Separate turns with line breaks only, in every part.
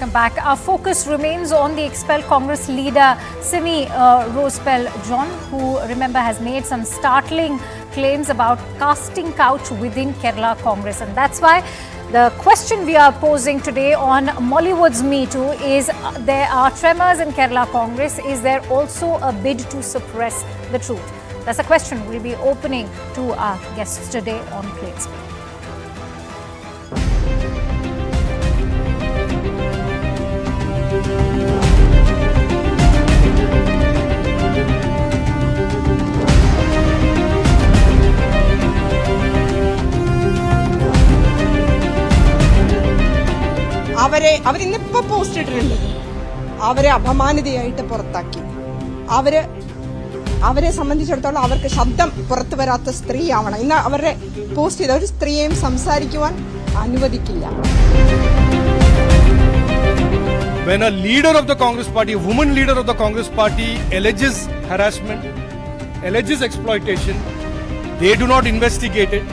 welcome back. Our focus remains on the expelled Congress leader Simi Rose Bell John, who, remember, has made some startling claims about casting couch within Kerala Congress. And that's why the question we are posing today on Mollywood's Me Too is, there are tremors in Kerala Congress. Is there also a bid to suppress the truth? That's a question we'll be opening to our guests today on Plate Speak.
അവരിന്നിപ്പോൾ post ഇട്ടിട്ടുണ്ട്. അവരെ അപമാനിതയായിട്ട് പുറത്താക്കി. അവരെ സംബന്ധിച്ചിടത്തോളം അവർക്ക് ശബ്ദം പുറത്തു വരാത്ത സ്ത്രീയാവണം. ഇന്ന് അവരുടെ പോസ്റ്റ് ചെയ്ത ഒരു സ്ത്രീയെയും സംസാരിക്കുവാൻ അനുവദിക്കില്ല.
When a leader of the Congress party, a woman leader of the Congress party alleges harassment, alleges exploitation, they do not investigate it.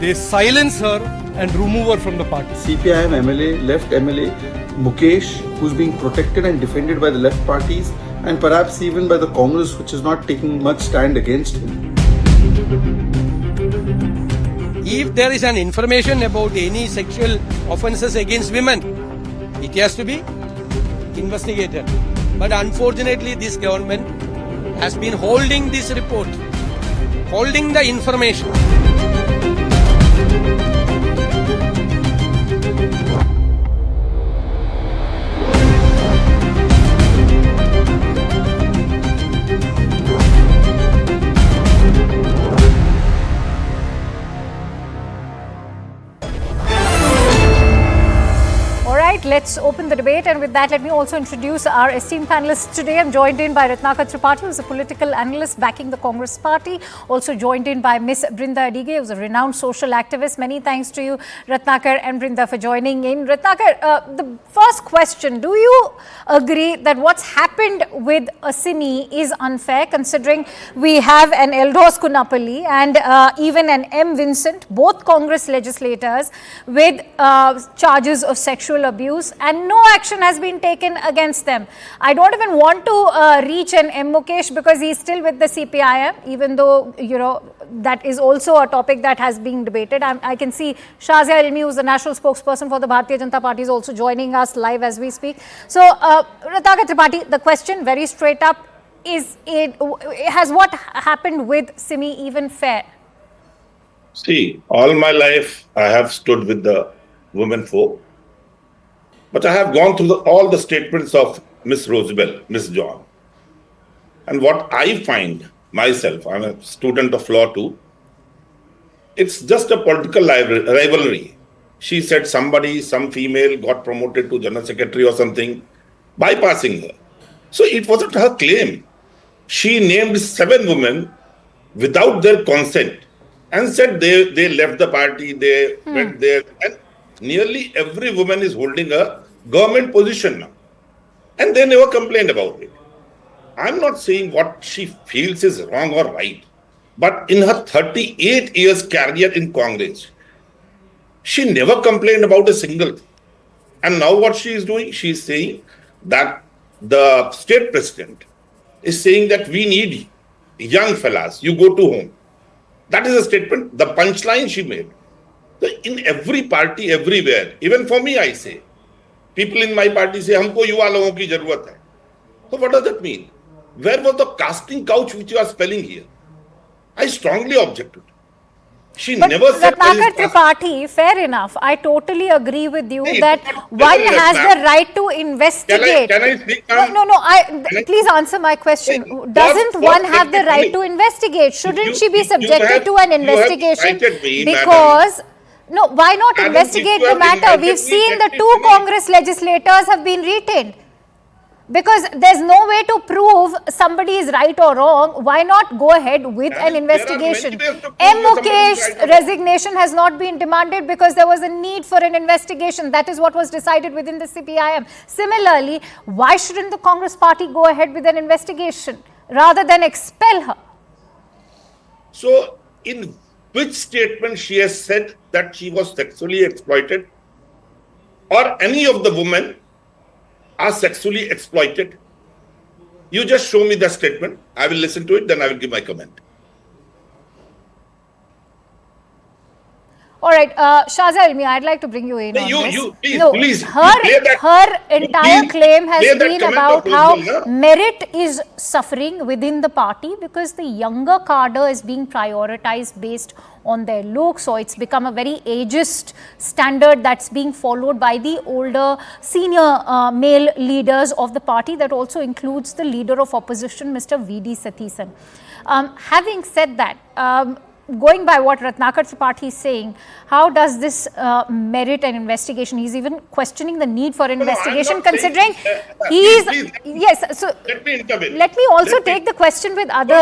They silence her and remove her from the party.
CPIM MLA, left MLA Mukesh, who's being protected and defended by the left parties and perhaps even by the Congress, which is not taking much stand against him.
If there is an information about any sexual offences against women, it has to be investigated. But unfortunately, this government has been holding this report, holding the information.
Let's open the debate, and with that, let me also introduce our esteemed panelists today. I'm joined in by Ratnakar Tripathi, who's a political analyst backing the Congress party. Also joined in by Miss Brinda Adige, who's a renowned social activist. Many thanks to you, Ratnakar and Brinda, for joining in. Ratnakar, the first question: do you agree that what's happened with Simi is unfair, considering we have an Eldros Kunapalli and even an M. Vincent, both Congress legislators, with charges of sexual abuse, and no action has been taken against them? I don't even want to reach an M. Mukesh because he's still with the CPIM, even though, you know, that is also a topic that has been debated. I can see Shazia Ilmi, who's the national spokesperson for the Bharatiya Janata Party, is also joining us live as we speak. So, Ratnakar Tripathi, the question very straight up is, has what happened with Simi even fair?
See, all my life I have stood with the women folk. But I have gone through all the statements of Miss Rose Bell, Miss John. And what I find myself, I'm a student of law too, it's just a political rivalry. She said some female got promoted to General Secretary or something, bypassing her. So it wasn't her claim. She named 7 women without their consent and said they left the party, they went there. And nearly every woman is holding a government position now. And they never complained about it. I'm not saying what she feels is wrong or right. But in her 38 years career in Congress, she never complained about a single thing. And now what she is doing, she is saying that the state president is saying that we need young fellas, you go to home. That is a statement, the punchline she made. So in every party, everywhere, even for me, I say, people in my party say, humko yuva logon ki zarurat hai. So what does that mean? Where was the casting couch which you are spelling here? I strongly object to it. She never said.
Ratnakar Tripathi, fair enough. I totally agree with you that one has the right to investigate.
Can I speak?
No. Please answer my question. Doesn't one have the right to investigate? Shouldn't she be subjected to an investigation? Because no, why not investigate the matter? We've seen the 2 Congress legislators have been retained. Because there's no way to prove somebody is right or wrong, why not go ahead with an investigation? M. Mukesh's resignation has not been demanded because there was a need for an investigation. That is what was decided within the CPIM. Similarly, why shouldn't the Congress party go ahead with an investigation rather than expel her?
So, in which statement she has said that she was sexually exploited, or any of the women are sexually exploited? You just show me the statement. I will listen to it, then I will give my comment.
All right, Shaza Ilmi, I'd like to bring you in on this.
Please,
her entire claim has
play that
been
comment
about
of
how
Rose Bell,
merit is suffering within the party because the younger cadre is being prioritized based on their looks, so it's become a very ageist standard that's being followed by the older senior male leaders of the party. That also includes the leader of opposition, Mr. V.D. Satheesan. Having said that, going by what Ratnakar Tripathi is saying, how does this merit an investigation? He's even questioning the need for investigation, considering yes. So
let me intervene.
Let me also take the question with other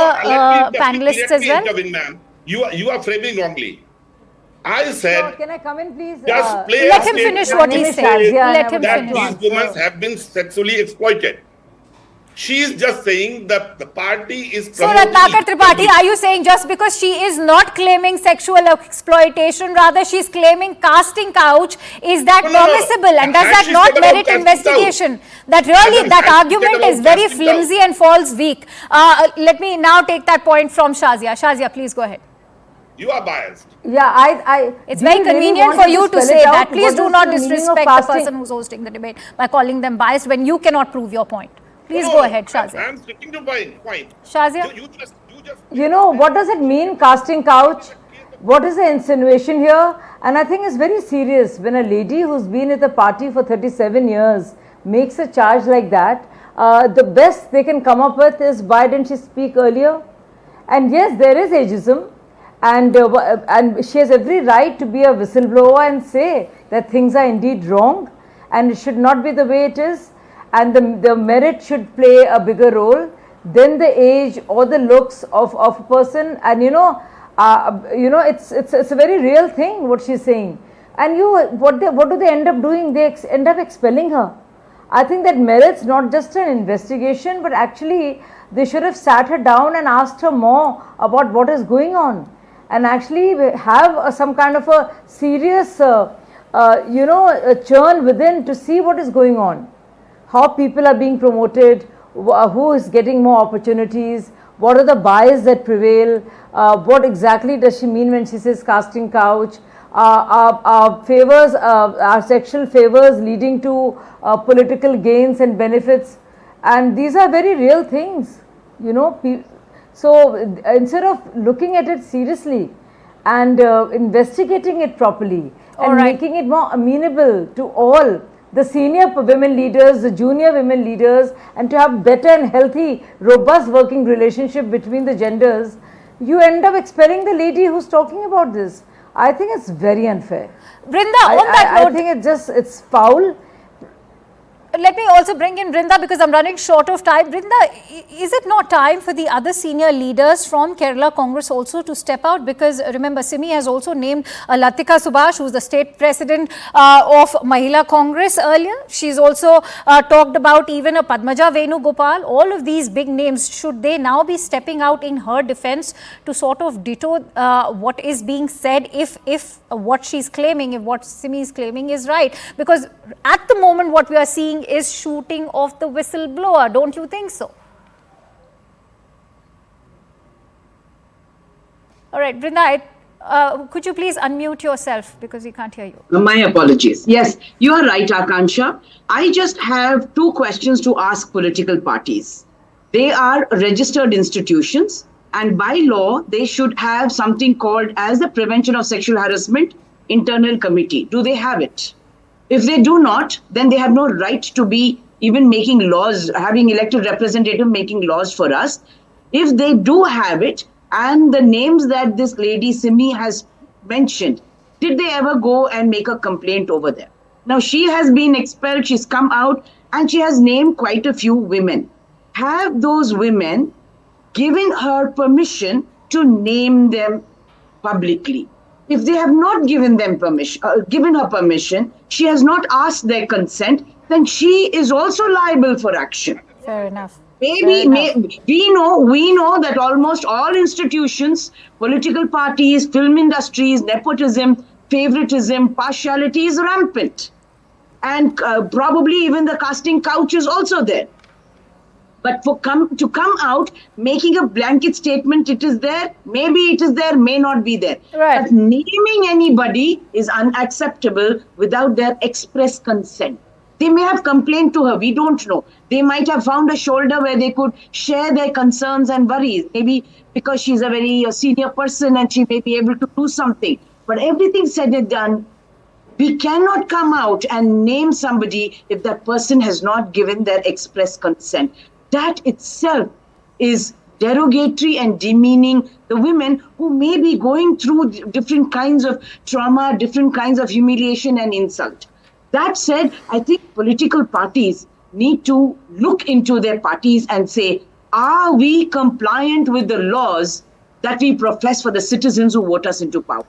panelists as well.
Intervene, ma'am. You are framing wrongly. I said,
can I come in, please?
Just play
let him finish what he's saying. Let him finish.
That these women have been sexually exploited. She is just saying that the party is
So Ratnakar Tripathi, are you saying just because she is not claiming sexual exploitation, rather she is claiming casting couch, is that permissible? And does that not merit investigation? That really, that argument is very flimsy and falls weak. Let me now take that point from Shazia. Shazia, please go ahead.
You are biased.
Yeah,
it's very convenient for you to say that. Please do not disrespect the person who's hosting the debate by calling them biased when you cannot prove your point. Please go ahead, Shazia.
I am sticking to my point.
Shazia?
You know, what does it mean, casting couch? What is the insinuation here? And I think it's very serious when a lady who's been at the party for 37 years makes a charge like that. The best they can come up with is, why didn't she speak earlier? And yes, there is ageism, and she has every right to be a whistleblower and say that things are indeed wrong and it should not be the way it is. And the merit should play a bigger role than the age or the looks of a person. And it's a very real thing what she's saying. And what do they end up doing? They end up expelling her. I think that merits not just an investigation, but actually they should have sat her down and asked her more about what is going on, and actually have some kind of a serious a churn within to see what is going on. How people are being promoted, who is getting more opportunities, what are the bias that prevail, what exactly does she mean when she says casting couch, are sexual favors leading to political gains and benefits, and these are very real things, So instead of looking at it seriously and investigating it properly and making it more amenable to all, the senior women leaders, the junior women leaders, and to have better and healthy, robust working relationship between the genders, you end up expelling the lady who's talking about this. I think it's very unfair.
Brinda, on that note,
I think it's foul.
Let me also bring in Brinda because I'm running short of time. Brinda, is it not time for the other senior leaders from Kerala Congress also to step out? Because remember, Simi has also named Latika Subhash, who's the state president of Mahila Congress earlier. She's also talked about even a Padmaja Venugopal. All of these big names, should they now be stepping out in her defense to sort of ditto what is being said if what she's claiming, if what Simi is claiming is right? Because at the moment what we are seeing is shooting of the whistleblower. Don't you think so? All right, Brinda, could you please unmute yourself because we can't hear you.
My apologies. Yes, you are right, Akansha. I just have two questions to ask political parties. They are registered institutions, and by law, they should have something called as the Prevention of Sexual Harassment Internal Committee. Do they have it? If they do not, then they have no right to be even making laws, having elected representative making laws for us. If they do have it, and the names that this lady Simi has mentioned, did they ever go and make a complaint over there? Now, she has been expelled, she's come out, and she has named quite a few women. Have those women given her permission to name them publicly? If they have not given them permission, given her permission, she has not asked their consent, then she is also liable for action.
Fair enough.
We know that almost all institutions, political parties, film industries, nepotism, favoritism, partiality is rampant. and probably even the casting couch is also there. But to come out making a blanket statement, it is there, maybe it is there, may not be there.
Right.
But naming anybody is unacceptable without their express consent. They may have complained to her, we don't know. They might have found a shoulder where they could share their concerns and worries. Maybe because she's a very senior person and she may be able to do something. But everything said and done, we cannot come out and name somebody if that person has not given their express consent. That itself is derogatory and demeaning the women who may be going through different kinds of trauma, different kinds of humiliation and insult. That said, I think political parties need to look into their parties and say, are we compliant with the laws that we profess for the citizens who vote us into power?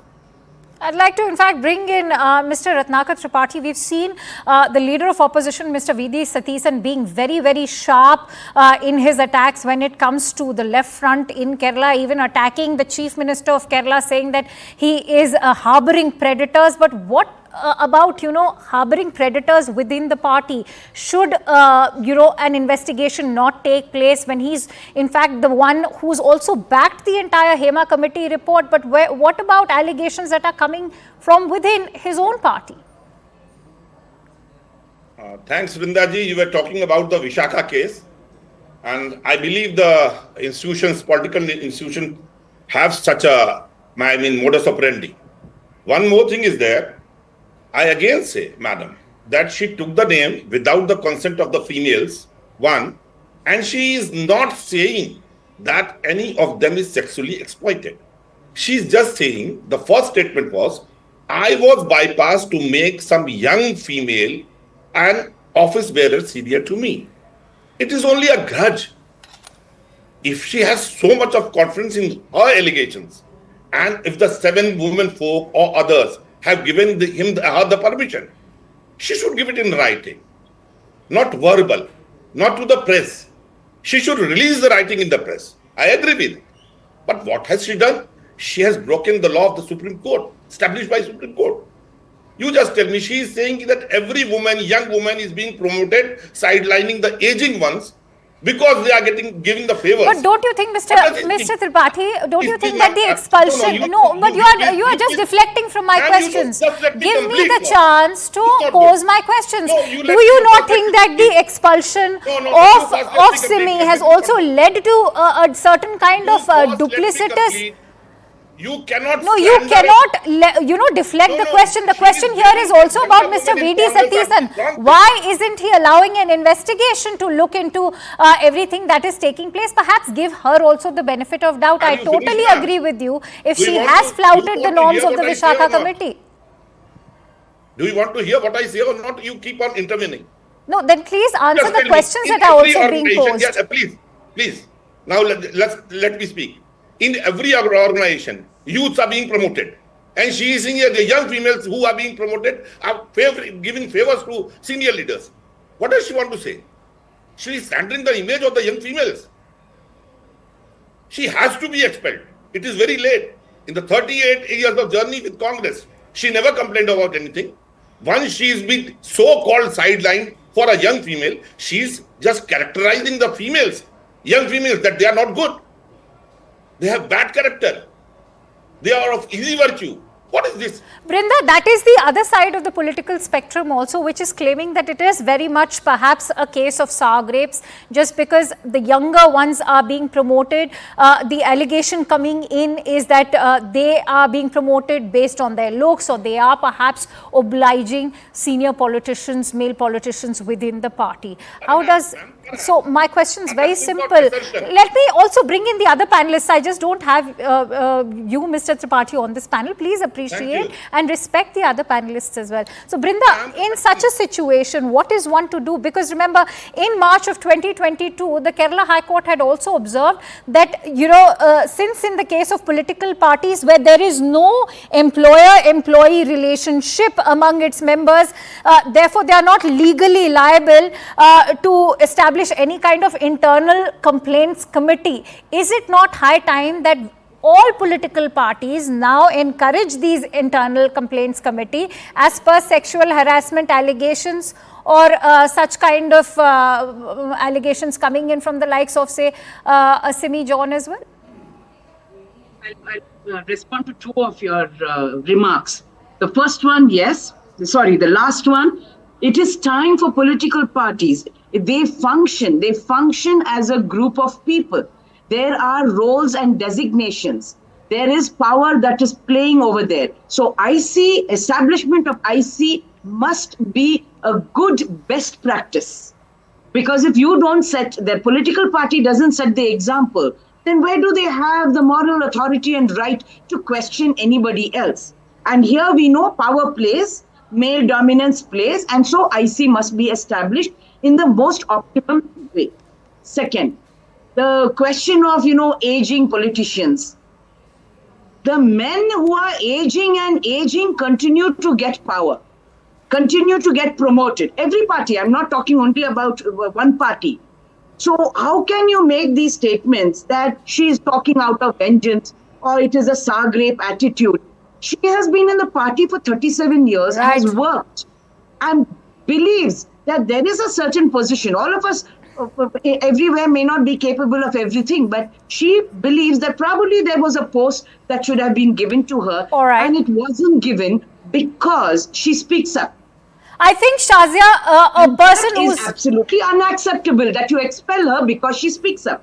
I'd like to, in fact, bring in Mr. Ratnakar Tripathi. We've seen the leader of opposition, Mr. V.D. Satheesan, being very, very sharp in his attacks when it comes to the left front in Kerala, even attacking the Chief Minister of Kerala, saying that he is harboring predators. But what about, harboring predators within the party? Should, an investigation not take place when he's, in fact, the one who's also backed the entire Hema committee report? But what about allegations that are coming from within his own party?
Thanks, Vrindaji. You were talking about the Vishaka case. And I believe the political institutions have such a, modus operandi. One more thing is there. I again say, madam, that she took the name without the consent of the females, one, and she is not saying that any of them is sexually exploited. She's just saying, the first statement was, I was bypassed to make some young female an office bearer senior to me. It is only a grudge. If she has so much of confidence in her allegations, and if the 7 women folk or others have given her the permission, she should give it in writing, not verbal, not to the press. She should release the writing in the press. I agree with it. But what has she done? She has broken the law of the Supreme Court, established by Supreme Court. You just tell me, she is saying that every woman, young woman is being promoted, sidelining the aging ones, because they are giving the favors.
But don't you think, Mr. Tripathi, don't you think that the expulsion... But you are just deflecting from my questions. Give me the chance to pose my questions. Do you not think that the expulsion of Simi has also led to a certain kind of duplicitous...
You cannot...
No, you cannot, deflect the question. The question here is also about Mr. V.D. Satheesan. Why isn't he allowing an investigation to look into everything that is taking place? Perhaps give her also the benefit of doubt. I totally agree with you if she has flouted the norms of the Vishaka committee.
Do you want to hear what I say or not? You keep on intervening.
No, then please answer the questions that are also being posed.
Yes, please. Now let me speak. In every organization, youths are being promoted. And she is seeing the young females who are being promoted are giving favors to senior leaders. What does she want to say? She is slandering the image of the young females. She has to be expelled. It is very late. In the 38 years of journey with Congress, she never complained about anything. Once she is being so-called sidelined for a young female, she is just characterizing the females, young females, that they are not good. They have bad character. They are of easy virtue. What is this?
Brinda, that is the other side of the political spectrum also, which is claiming that it is very much perhaps a case of sour grapes, just because the younger ones are being promoted. The allegation coming in is that they are being promoted based on their looks, or they are perhaps obliging senior politicians, male politicians within the party. How does... So my question is very simple. Let me also bring in the other panelists. I just don't have you, Mr. Tripathi, on this panel. Please appreciate and respect the other panelists as well. So Brinda, in such a situation, what is one to do? Because remember, in March of 2022, the Kerala High Court had also observed that, since in the case of political parties where there is no employer-employee relationship among its members, therefore they are not legally liable to establish any kind of internal complaints committee. Is it not high time that all political parties now encourage these internal complaints committee as per sexual harassment allegations or such kind of allegations coming in from the likes of, say, Simi John as well?
I'll respond to two of your remarks. The first one, yes. Sorry, the last one. It is time for political parties. They function as a group of people. There are roles and designations. There is power that is playing over there. So establishment of IC must be a good best practice. Because if you don't the political party doesn't set the example, then where do they have the moral authority and right to question anybody else? And here we know power plays, male dominance plays, and so IC must be established in the most optimum way. Second, the question of, aging politicians. The men who are aging and aging continue to get power, continue to get promoted. Every party, I'm not talking only about one party. So how can you make these statements that she is talking out of vengeance or it is a Sag rape attitude? She has been in the party for 37 years,
right,
has worked and believes that there is a certain position. All of us everywhere may not be capable of everything, but she believes that probably there was a post that should have been given to her,
all right,
and it wasn't given because she speaks up.
I think, Shazia, a person who
is absolutely unacceptable that you expel her because she speaks up.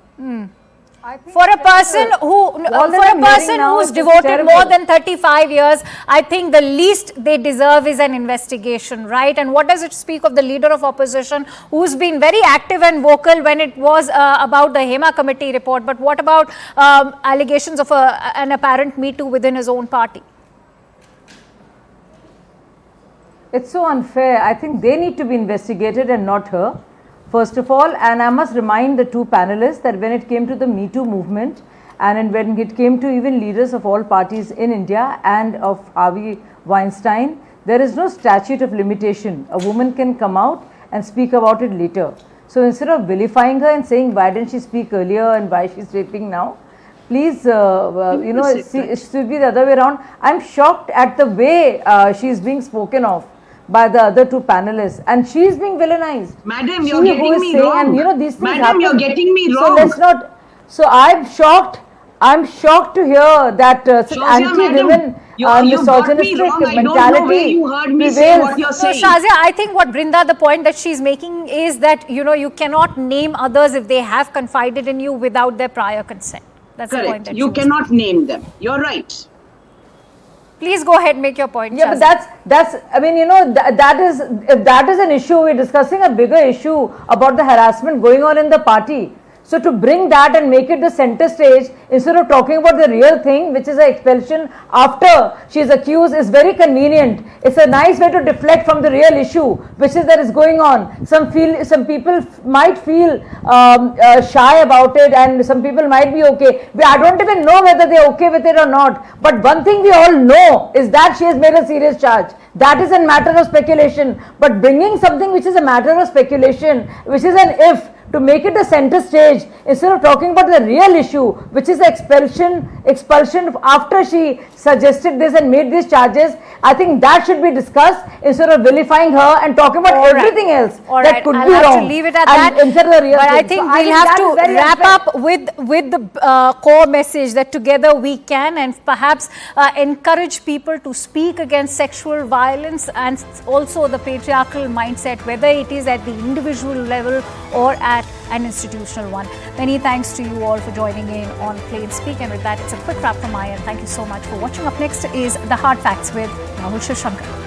For a person who's devoted more than 35 years, I think the least they deserve is an investigation, right? And what does it speak of the leader of opposition who's been very active and vocal when it was about the Hema committee report? But what about allegations of an apparent Me Too within his own party?
It's so unfair. I think they need to be investigated and not her. First of all, and I must remind the two panelists that when it came to the Me Too movement and when it came to even leaders of all parties in India and of Harvey Weinstein, there is no statute of limitation. A woman can come out and speak about it later. So instead of vilifying her and saying why didn't she speak earlier and why she's raping now, please, it should be the other way around. I'm shocked at the way she's being spoken of by the other two panelists, and she is being villainized.
Madam, you're getting me wrong.
And these things
Madam, you're getting me wrong.
So let's not. So I'm shocked to hear that such anti-women misogynistic mentality prevails.
So Shazia, I think what Brinda, the point that she's making is that you cannot name others if they have confided in you without their prior consent. That's
correct.
The point that
you cannot name them. You're right.
Please go ahead, make your point.
Yeah,
Shazia.
but that's. I mean, if that is an issue, we're discussing a bigger issue about the harassment going on in the party. So to bring that and make it the center stage instead of talking about the real thing, which is an expulsion after she is accused, is very convenient. It's a nice way to deflect from the real issue, which is that is going on. Some people might feel shy about it, and some people might be okay. I don't even know whether they're okay with it or not. But one thing we all know is that she has made a serious charge. That is a matter of speculation. But bringing something which is a matter of speculation, which is an if, to make it the center stage instead of talking about the real issue, which is expulsion after she suggested this and made these charges. I think that should be discussed instead of vilifying her and talking about everything else that could be wrong.
I'll have to leave it at that. But I think we'll have to wrap up with the core message that together we can, and perhaps encourage people to speak against sexual violence and also the patriarchal mindset, whether it is at the individual level or at an institutional one. Many thanks to you all for joining in on Plain Speak, and with that, it's a quick wrap from my end. Thank you so much for watching. Up next is The Hard Facts with Rahul Shivshankar.